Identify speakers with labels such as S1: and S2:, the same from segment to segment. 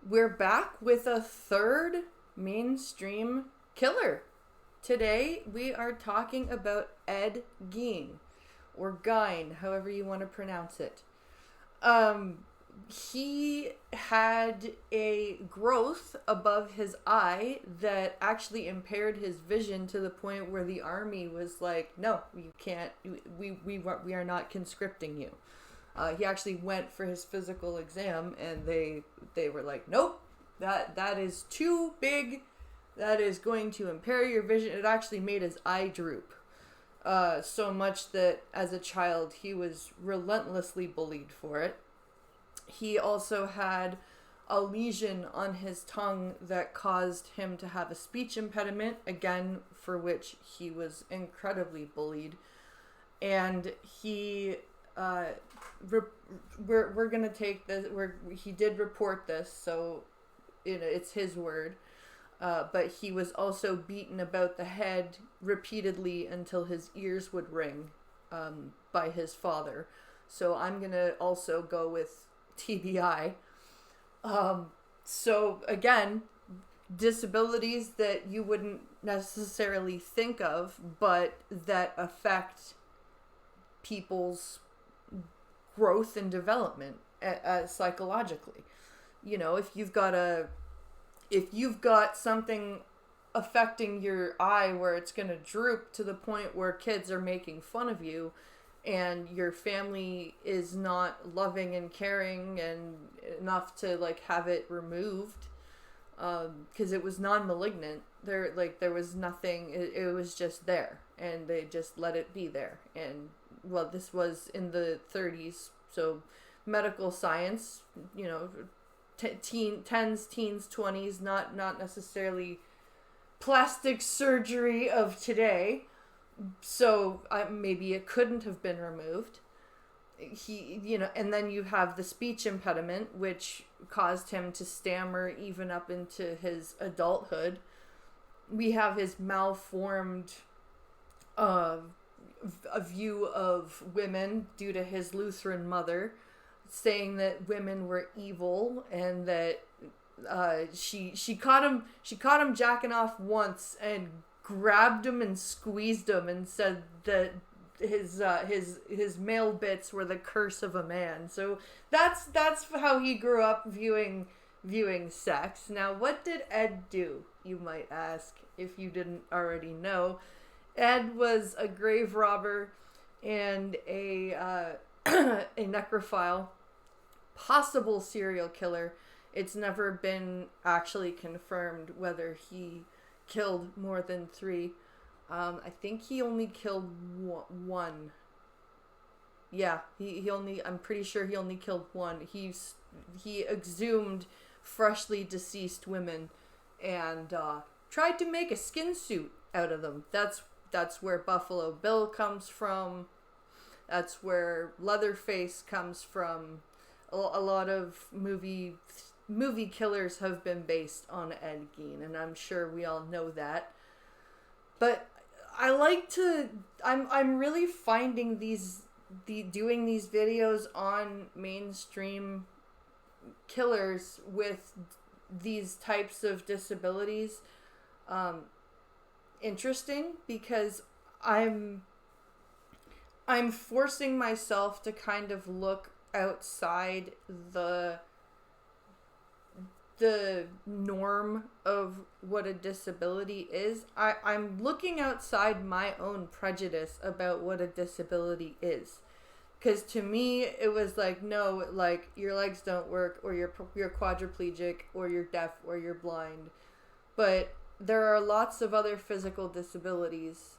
S1: We're back with a third mainstream killer. Today we are talking about Ed Gein, or Gein, however you want to pronounce it. He had a growth above his eye that actually impaired his vision to the point where the army was like, no, you can't, we are not conscripting you. He actually went for his physical exam, and they were like, nope, that is too big. That is going to impair your vision. It actually made his eye droop. So much that as a child he was relentlessly bullied for it. He also had a lesion on his tongue that caused him to have a speech impediment, again, for which he was incredibly bullied. And he we're gonna take this. He did report this, so it's his word. But he was also beaten about the head repeatedly until his ears would ring, by his father. So I'm gonna also go with TBI. So again, disabilities that you wouldn't necessarily think of, but that affect people's growth and development psychologically. You know, if you've got something affecting your eye where it's going to droop to the point where kids are making fun of you, and your family is not loving and caring and enough to like have it removed, because it was non-malignant. There was nothing. It was just there, and they just let it be there. And well, this was in the 30s, so medical science, you know, teens, 20s, not necessarily plastic surgery of today. So maybe it couldn't have been removed. And then you have the speech impediment, which caused him to stammer even up into his adulthood. We have his malformed a view of women due to his Lutheran mother, saying that women were evil, and that she caught him jacking off once and grabbed him and squeezed him and said that his male bits were the curse of a man. So that's how he grew up viewing sex. Now, what did Ed do, you might ask, if you didn't already know? Ed was a grave robber and a necrophile, possible serial killer. It's never been actually confirmed whether he killed more than 3. I think he only killed one. Yeah, I'm pretty sure he only killed one. He exhumed freshly deceased women and tried to make a skin suit out of them. That's where Buffalo Bill comes from. That's where Leatherface comes from. A lot of movie killers have been based on Ed Gein, and I'm sure we all know that. But I'm really finding doing these videos on mainstream killers with these types of disabilities interesting, because I'm forcing myself to kind of look outside the norm of what a disability is. I'm looking outside my own prejudice about what a disability is. Because to me, it was like, no, like, your legs don't work, or you're quadriplegic, or you're deaf, or you're blind. But there are lots of other physical disabilities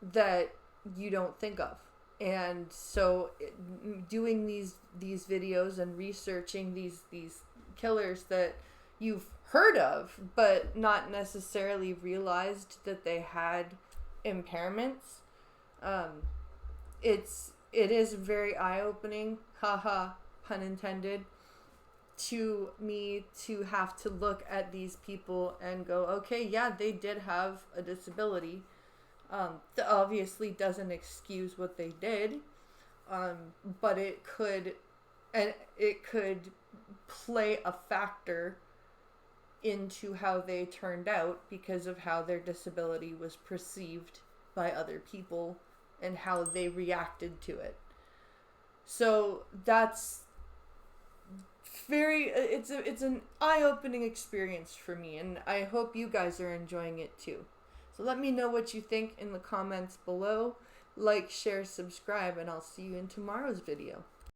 S1: that you don't think of. And so doing these videos and researching these killers that you've heard of but not necessarily realized that they had impairments, it is very eye-opening, haha, pun intended, to me to have to look at these people and go, okay, yeah, they did have a disability. That obviously doesn't excuse what they did, but it could And it could play a factor into how they turned out because of how their disability was perceived by other people and how they reacted to it. So that's it's an eye-opening experience for me, and I hope you guys are enjoying it too. So let me know what you think in the comments below. Like, share, subscribe, and I'll see you in tomorrow's video.